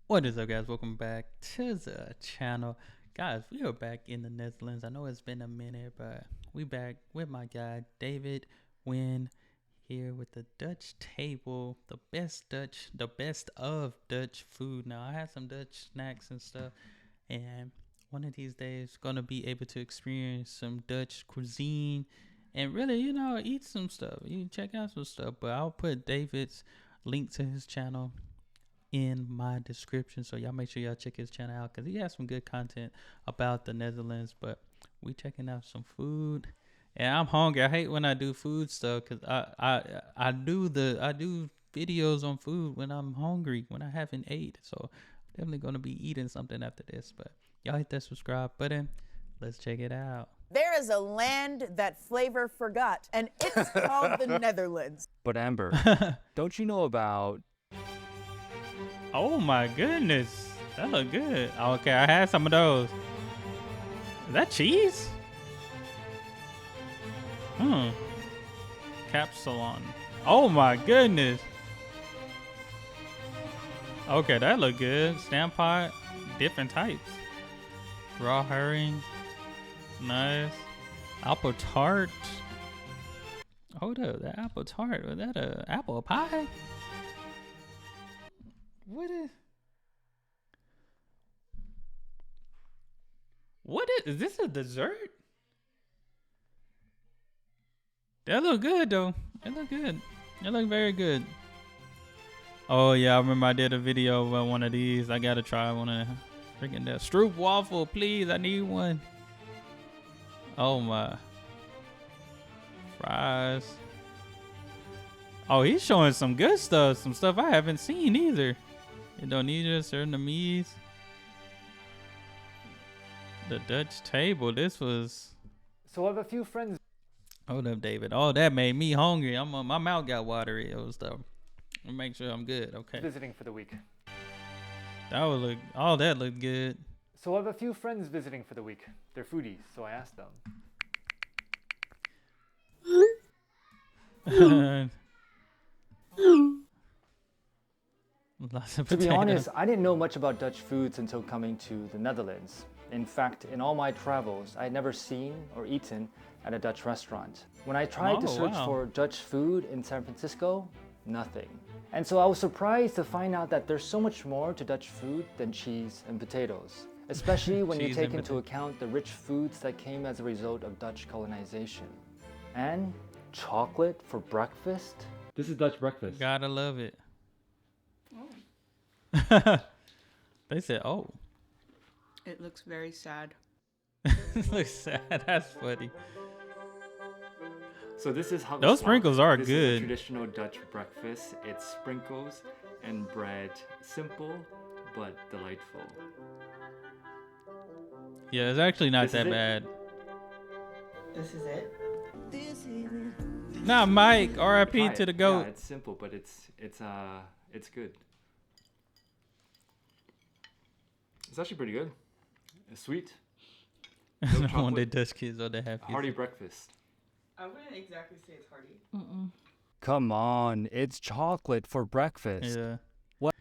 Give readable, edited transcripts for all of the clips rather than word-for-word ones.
What is up, guys? Welcome back to the channel. Guys, we are back in the Netherlands. I know it's been a minute, but we back with my guy David Wynn here with the Dutch table, the best of Dutch food. Now I had some Dutch snacks and stuff, and one of these days gonna be able to experience some Dutch cuisine and really, eat some stuff. You check out some stuff, but I'll put David's link to his channel in my description, so y'all make sure y'all check his channel out because he has some good content about the Netherlands. But we checking out some food, and I'm hungry. I hate when I do food stuff because I do videos on food when I'm hungry, when I haven't ate. So I'm definitely gonna be eating something after this. But y'all hit that subscribe button. Let's check it out. There is a land that flavor forgot, and it's called the Netherlands. But Amber, don't you know about... Oh my goodness, that look good. Okay, I had some of those. Is that cheese? Kapsalon. Oh my goodness. Okay, that look good. Stamp pot, different types. Raw herring, nice. Apple tart. Hold up, that apple tart, was that a apple pie? What is this, a dessert? That look good though. That look good. That look very good. Oh yeah, I remember I did a video about one of these. I gotta try one of freaking that Stroop waffle, please. I need one. Oh my. Fries. Oh, he's showing some good stuff. Some stuff I haven't seen either. Indonesia, Surinamese. The Dutch table. This was. So I have a few friends Hold up, David. Oh, that made me hungry. My mouth got watery. It was stuff. Make sure I'm good. Okay. visiting for the week. That would look. Oh, that looked good. So I have a few friends visiting for the week. They're foodies, so I asked them. Lots of To be potatoes. honest, I didn't know much about Dutch foods until coming to the Netherlands. In fact, in all my travels, I had never seen or eaten at a Dutch restaurant. When I tried to search for Dutch food in San Francisco, nothing. And so I was surprised to find out that there's so much more to Dutch food than cheese and potatoes, especially when you take into account the rich foods that came as a result of Dutch colonization. And chocolate for breakfast? This is Dutch breakfast. Gotta love it. They said, "Oh, It looks very sad. it looks sad." That's funny. So this is how Those sprinkles are this good. Is a traditional Dutch breakfast. It's sprinkles and bread, simple but delightful. Yeah, it's actually not This that is it? bad. This is it? Nah, Mike. R.I.P. Try to it. the goat. Yeah, it's simple, but it's good. It's actually pretty good. It's sweet. No One chocolate. day Dutch kids are the happiest. Hearty breakfast. I wouldn't exactly say it's hearty. Come on, it's chocolate for breakfast. Yeah. What?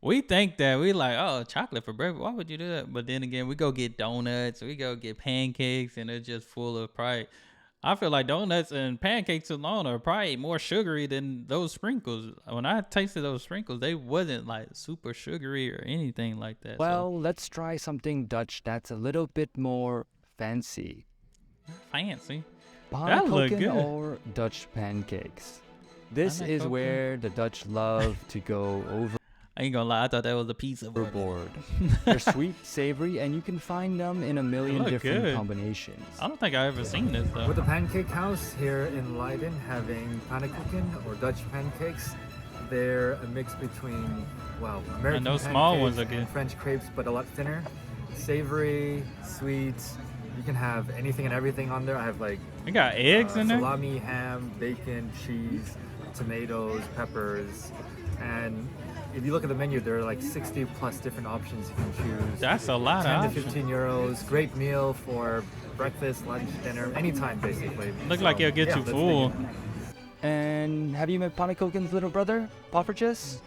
We think that we like, oh, chocolate for breakfast. Why would you do that? But then again, we go get donuts, we go get pancakes, and it's just full of pride. I feel like donuts and pancakes alone are probably more sugary than those sprinkles. When I tasted those sprinkles, they wasn't like super sugary or anything like that. Well, let's try something Dutch that's a little bit more fancy. So, fancy. That look Pannenkoeken good. or Dutch pancakes. This is Pannenkoeken. where the Dutch love to go I ain't gonna lie, I thought that was a piece of overboard. They're sweet, savory, and you can find them in a million look different good. combinations. I don't think I ever seen this though. With the Pancake House here in Leiden, having pannenkoeken or Dutch pancakes, they're a mix between, well, American those small pancakes ones are and good. French crepes, but a lot thinner. Savory, sweet. You can have anything and everything on there. I have like We got eggs in there. salami, ham, bacon, cheese, tomatoes, peppers, and if you look at the menu, there are like 60 plus different options you can choose. That's a lot 10 of to options. 15 euros. Great meal for breakfast, lunch, dinner, anytime basically. Look like it'll get you that's full. the- And have you met Pannenkoeken's little brother, poffertjes?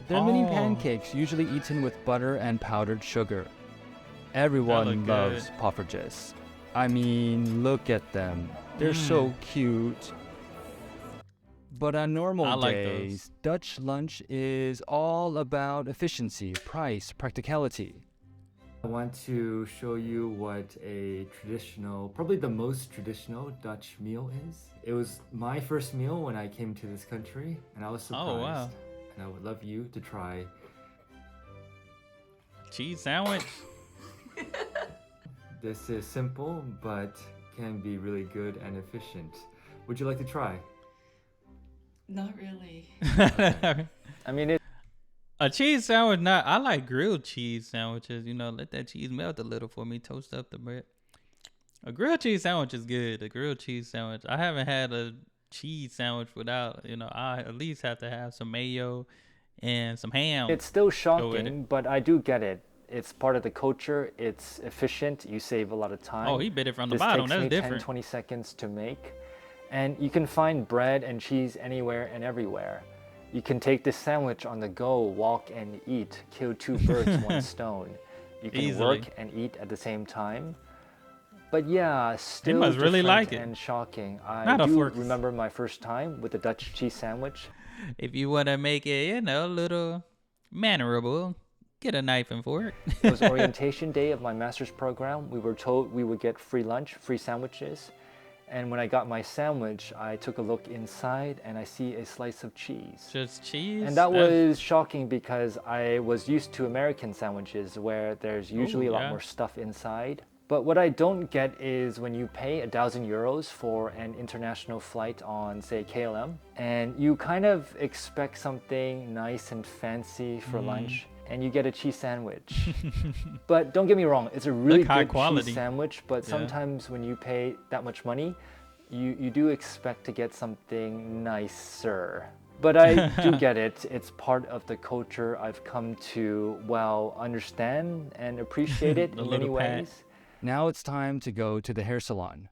They're mini Oh. pancakes, usually eaten with butter and powdered sugar. Everyone look loves good. poffertjes. I mean, look at them. They're so cute. But on normal I like days, Dutch lunch is all about efficiency, price, practicality. I want to show you what a traditional, probably the most traditional Dutch meal is. It was my first meal when I came to this country, and I was surprised. Oh, wow. And I would love you to try. Cheese sandwich. This is simple, but can be really good and efficient. Would you like to try? Not really. I mean, A cheese sandwich, not. I like grilled cheese sandwiches. You know, let that cheese melt a little for me. Toast up the bread. A grilled cheese sandwich is good. A grilled cheese sandwich. I haven't had a cheese sandwich without. You know, I at least have to have some mayo and some ham. it's still with shocking, but I do get it. It's part of the culture. It's efficient. You save a lot of time. Oh, he bit it from the This bottom. takes That's me different. 10-20 seconds to make. And you can find bread and cheese anywhere and everywhere. You can take this sandwich on the go, walk and eat, kill two birds, one stone. You can Easily. work and eat at the same time. But yeah, still must really different like it. and shocking. I Not a do fork. remember my first time with the Dutch cheese sandwich. If you want to make it, you know, a little mannerable, get a knife and fork. It was orientation day of my master's program. We were told we would get free lunch, free sandwiches. And when I got my sandwich, I took a look inside and I see a slice of cheese. Just cheese. And that That's- was shocking because I was used to American sandwiches where there's usually a lot yeah. more stuff inside. But what I don't get is when you pay 1,000 euros for an international flight on, say, KLM, and you kind of expect something nice and fancy for lunch, and you get a cheese sandwich. But don't get me wrong, it's a really Look, high good quality. cheese sandwich, but Yeah. sometimes when you pay that much money, you do expect to get something nicer. But I do get it. It's part of the culture I've come to, well, understand and appreciate it The in many little pat. ways. Now it's time to go to the hair salon.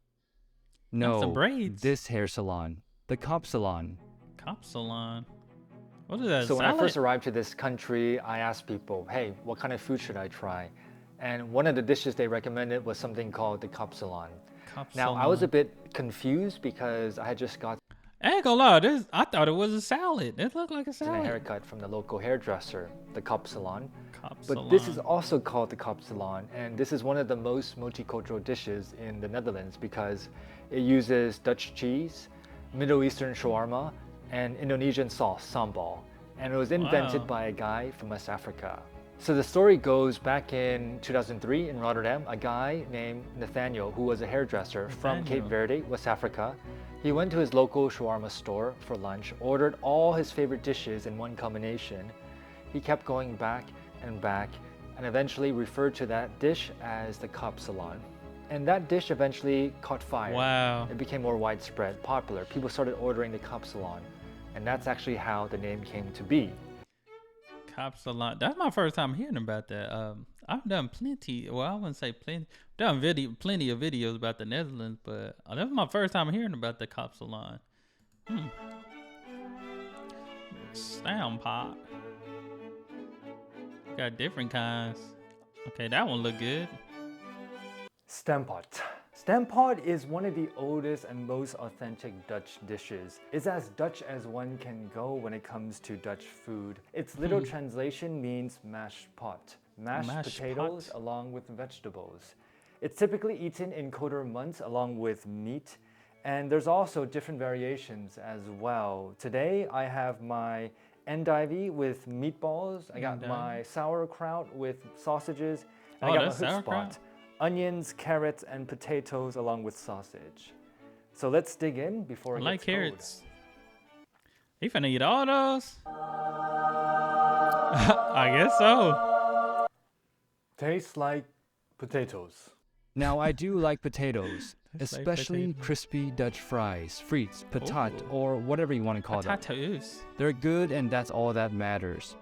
No, some braids. this hair salon, the kapsalon. Kapsalon. What is that? So when I salad? first arrived to this country, I asked people, hey, what kind of food should I try? And one of the dishes they recommended was something called the kapsalon. Now, I was a bit confused because I had just got I ain't gonna lie, I thought it was a salad. It looked like a a salad. haircut from the local hairdresser, the kapsalon. Kapsalon. But this is also called the kapsalon, and this is one of the most multicultural dishes in the Netherlands because it uses Dutch cheese, Middle Eastern shawarma, and Indonesian sauce, sambal. And it was invented Wow. by a guy from West Africa. So the story goes back in 2003 in Rotterdam, a guy named Nathaniel, who was a hairdresser from Cape Nathaniel. Verde, West Africa. He went to his local shawarma store for lunch, ordered all his favorite dishes in one combination. He kept going back, and eventually referred to that dish as the kapsalon. And that dish eventually caught fire. Wow. It became more widespread, popular. People started ordering the kapsalon, and that's actually how the name came to be. Kapsalon. That's my first time hearing about that. I've done plenty. Well, I wouldn't say plenty. Done plenty of videos about the Netherlands, but that was my first time hearing about the kapsalon. Sound pot. Got different kinds. Okay, that one look good. Stamppot. Stamppot is one of the oldest and most authentic Dutch dishes. It's as Dutch as one can go when it comes to Dutch food. Its literal translation means mashed pot. Mashed potatoes pot. along with vegetables. It's typically eaten in colder months along with meat, and there's also different variations as well. Today I have my endive with meatballs. I got my sauerkraut with sausages, and I got that's my sauerkraut? hutspot. Onions, carrots, and potatoes along with sausage. So let's dig in before I it like gets cold. carrots. He finna eat all those? I guess so. Tastes like potatoes. Now I do like potatoes, Tastes like especially potato. crispy Dutch fries, frites, patat, Ooh. or whatever you want to call them. Potatoes. They're good and that's all that matters.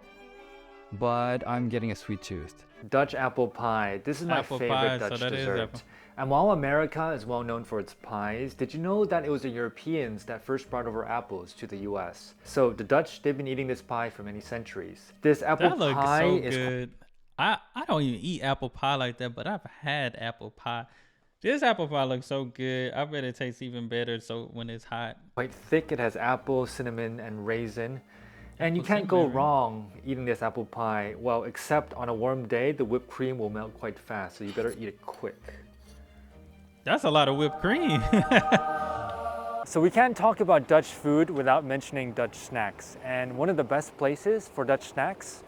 but I'm getting a sweet tooth. Dutch apple pie. This is my Apple favorite pie, so Dutch that is dessert. apple. And while America is well known for its pies, did you know that it was the Europeans that first brought over apples to the US? So the Dutch, they've been eating this pie for many centuries. This apple That looks pie so is good. I don't even eat apple pie like that, but I've had apple pie. This apple pie looks so good. I bet it tastes even better so when it's hot. quite thick. It has apple, cinnamon, and raisin. And you Apple can't go cinnamon, right? wrong eating this apple pie. Well, except on a warm day, the whipped cream will melt quite fast, so you better eat it quick. That's a lot of whipped cream. So we can't talk about Dutch food without mentioning Dutch snacks. And one of the best places for Dutch snacks,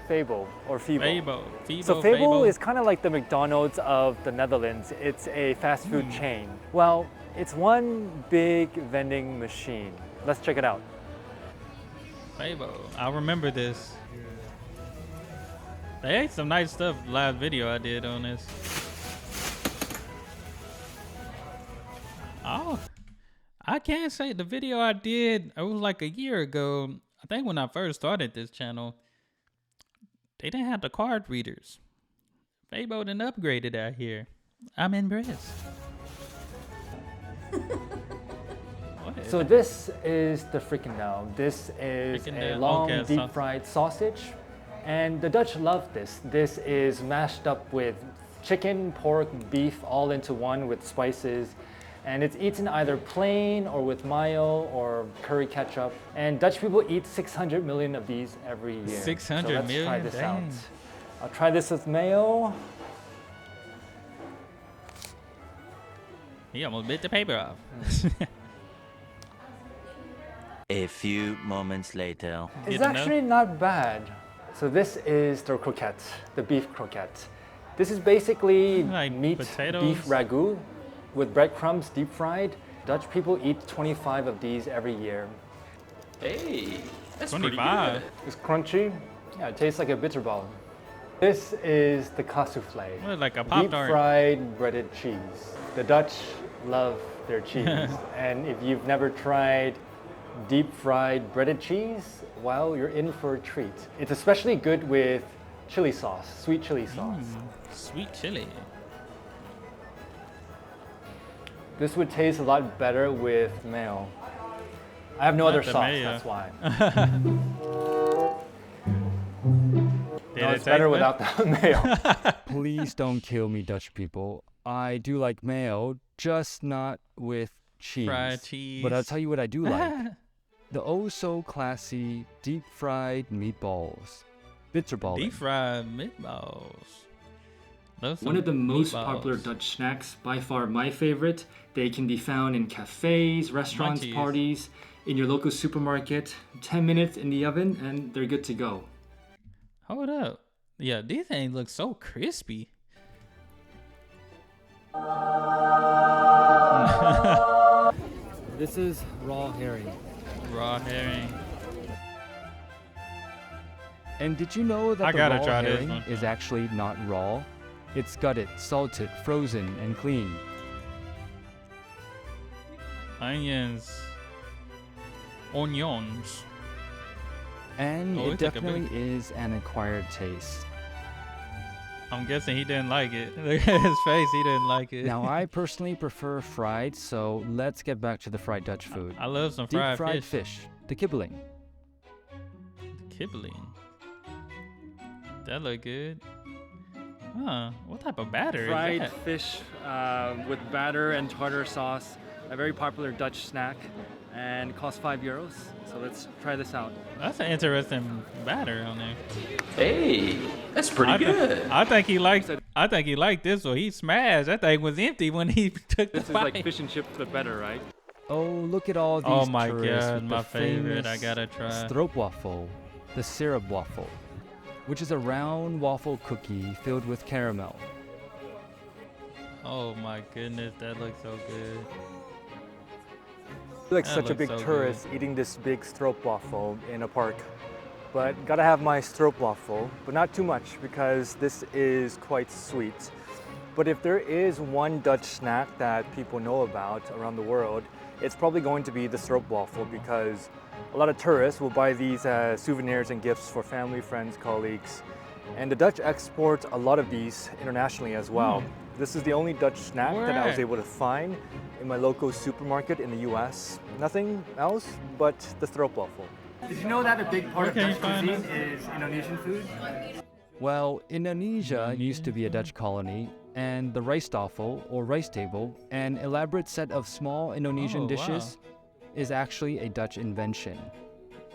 Fable or Fable. So Fable is kind of like the McDonald's of the Netherlands. It's a fast food chain. Well, it's one big vending machine. Let's check it out. Fable. I remember this. They ate some nice stuff last video I did on this. Oh, I can't say the video I did, it was like a year ago. I think when I first started this channel, they didn't have the card readers. Fable done upgraded out here. I'm impressed. So this is the frikandel. This is a Frikandel, long okay, deep fried sausage. And the Dutch love this. This is mashed up with chicken, pork, beef all into one with spices. And it's eaten either plain or with mayo or curry ketchup. And Dutch people eat 600 million of these every year. 600 so let's try million? this Dang. out. I'll try this with mayo. He almost bit the paper off. A few moments later. It's Good enough? actually not bad. So this is the croquette, the beef croquette. This is basically Like meat potatoes? beef ragu with breadcrumbs deep fried. Dutch people eat 25 of these every year. Hey, that's pretty 25. good. It's crunchy. Yeah, it tastes like a bitterballen. This is the cassouffle, What, like a deep Pop-Tart? fried breaded cheese. The Dutch love their cheese. And if you've never tried deep fried breaded cheese, well, you're in for a treat. It's especially good with chili sauce, sweet chili sauce. Sweet chili. This would taste a lot better with mayo. I have no other the sauce, mayo. that's why. Did No, it it's better taste without the mayo. Please don't kill me, Dutch people. I do like mayo, just not with cheese. Fried cheese. But I'll tell you what I do like. The oh so classy deep fried meatballs. Bitterballen. Deep fried meatballs. Love some One of the most meatballs. popular Dutch snacks, by far my favorite. They can be found in cafes, restaurants, Munchies. parties, in your local supermarket. 10 minutes in the oven and they're good to go. Hold up. Yeah, these things look so crispy. This is raw herring. Raw herring. And did you know that I the gotta raw try this herring one. is actually not raw? It's gutted, salted, frozen, and clean. Onions. Onions. And Oh, it it's like a big- definitely is an acquired taste. I'm guessing he didn't like it. Look at his face. He didn't like it. Now, I personally prefer fried, so let's get back to the fried Dutch food. I love some Deep fried, fried fish. the kibbeling. Kibbeling. That look good. Huh. What type of batter is Fried that? fish with batter and tartar sauce. A very popular Dutch snack and costs €5. So let's try this out. That's an interesting batter on there. Hey, that's pretty good. I think he liked. I think he liked this one. He smashed. That thing was empty when he took This the is like bite. fish and chips, but better, right? Oh, look at all these Oh my tourists God, with my the favorite. I famous gotta try. stroopwafel, the syrup waffle, which is a round waffle cookie filled with caramel. Oh my goodness, that looks so good. Like That such a looks big so tourist eating this big stroopwafel in a park. But gotta have my stroopwafel, but not too much because this is quite sweet. But if there is one Dutch snack that people know about around the world, it's probably going to be the stroopwafel because A lot of tourists will buy these as souvenirs and gifts for family, friends, colleagues. And the Dutch export a lot of these internationally as well. This is the only Dutch snack that I was able to find in my local supermarket in the US. Nothing else but the stroopwafel. Did you know that a big part of Dutch cuisine is Indonesian food? Well, Indonesia used to be a Dutch colony, and the rijsttafel, or rice table, an elaborate set of small Indonesian dishes, is actually a Dutch invention.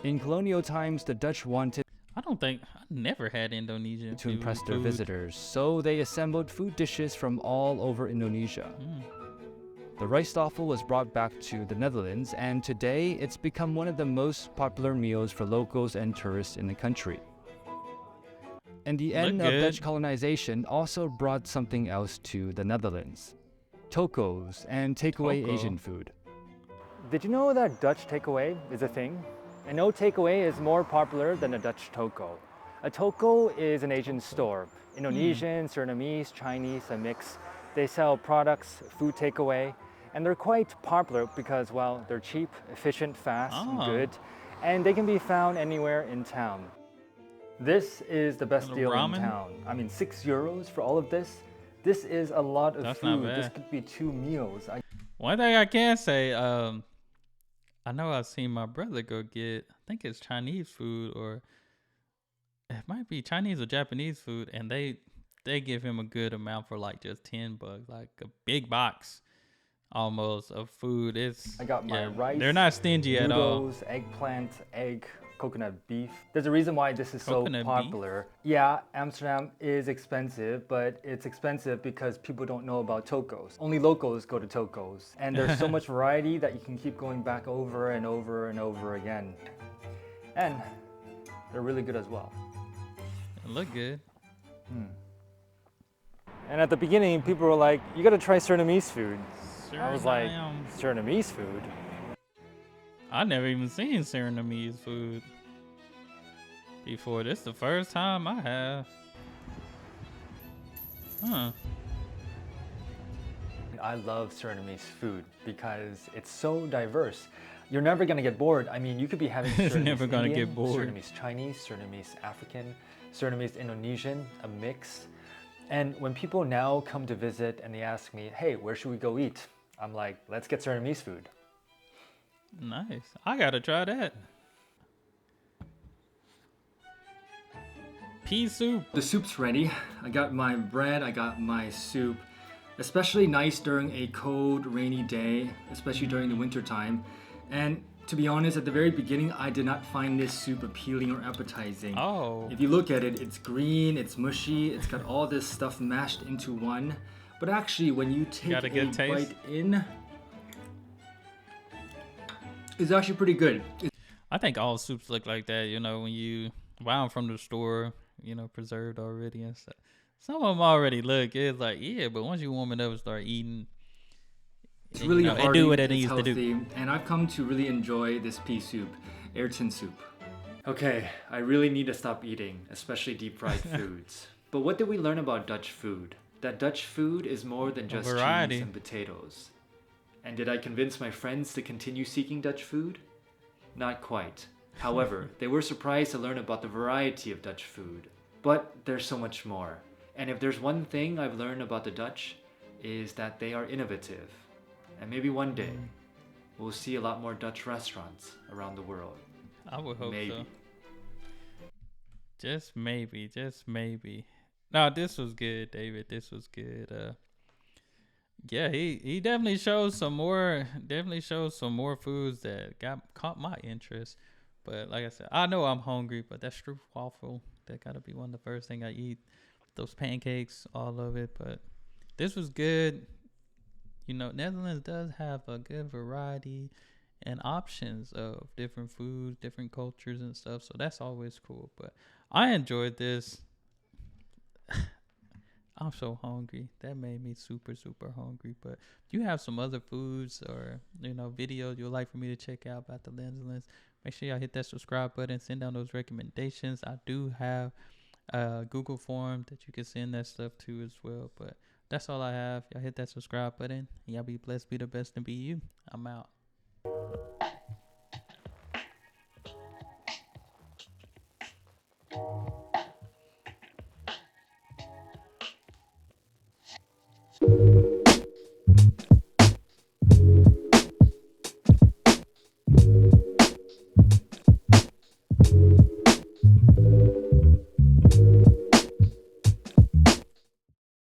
In colonial times, the Dutch wanted I never had Indonesian to impress food. their visitors, so they assembled food dishes from all over Indonesia. The rijsttafel was brought back to the Netherlands, and today it's become one of the most popular meals for locals and tourists in the country. And the end of Dutch colonization also brought something else to the Netherlands: tokos and takeaway Asian food. Did you know that Dutch takeaway is a thing? I know takeaway is more popular than a Dutch toko. A toko is an Asian store. Indonesian, Surinamese, Chinese, a mix. They sell products, food takeaway, and they're quite popular because, well, they're cheap, efficient, fast, and good, and they can be found anywhere in town. This is the best deal in town. I mean, €6 for all of this. This is a lot of food. This could be 2 meals. One thing I can say, I know I've seen my brother go get, I think it's Chinese food, or it might be Chinese or Japanese food, and they give him a good amount for like just $10, like a big box almost of food. I got my rice. They're not stingy at all. Noodles, eggplant, egg, coconut beef. There's a reason why this is so popular. Yeah, Amsterdam is expensive, but it's expensive because people don't know about tokos. Only locals go to tokos. And there's so much variety that you can keep going back over and over and over again. And they're really good as well. They look good. And at the beginning, people were like, you gotta try Surinamese food. I was like, Surinamese food? I never even seen Surinamese food before. This is the first time I have. I love Surinamese food because it's so diverse. You're never gonna get bored. I mean, you could be having Surinamese never gonna Indian, get bored. Surinamese Chinese, Surinamese African, Surinamese Indonesian, a mix. And when people now come to visit and they ask me, hey, where should we go eat? I'm like, let's get Surinamese food. Nice. I gotta try that. Pea soup. The soup's ready. I got my bread, I got my soup. Especially nice during a cold, rainy day, especially during the winter time. And to be honest, at the very beginning, I did not find this soup appealing or appetizing. If you look at it, it's green, it's mushy, it's got all this stuff mashed into one. But actually, when you take a bite in, it's actually pretty good. I think all soups look like that, you know, when you buy them from the store, you know, preserved already and stuff. Some of them already look, it's like, yeah, but once you warm it up and start eating, it's really hearty, do what it it's needs healthy, to do. And I've come to really enjoy this pea soup, Ayrton soup. Okay, I really need to stop eating, especially deep fried foods. But what did we learn about Dutch food? That Dutch food is more than just cheese and potatoes. And did I convince my friends to continue seeking Dutch food? Not quite. However, they were surprised to learn about the variety of Dutch food. But there's so much more. And if there's one thing I've learned about the Dutch, is that they are innovative. And maybe one day, we'll see a lot more Dutch restaurants around the world. I would hope maybe. So. Just maybe, just maybe. No, this was good, David. This was good. Yeah, he definitely shows some more foods that caught my interest. But like I said, I know I'm hungry, but that stroopwafel, that gotta be one of the first thing I eat. Those pancakes, all of it. But this was good. You know, Netherlands does have a good variety and options of different foods, different cultures and stuff. So that's always cool. But I enjoyed this. I'm so hungry. That made me super, super hungry. But do you have some other foods or, you know, videos you'd like for me to check out about the Netherlands? Make sure y'all hit that subscribe button. Send down those recommendations. I do have a Google form that you can send that stuff to as well. But that's all I have. Y'all hit that subscribe button. Y'all be blessed, be the best, and be you. I'm out.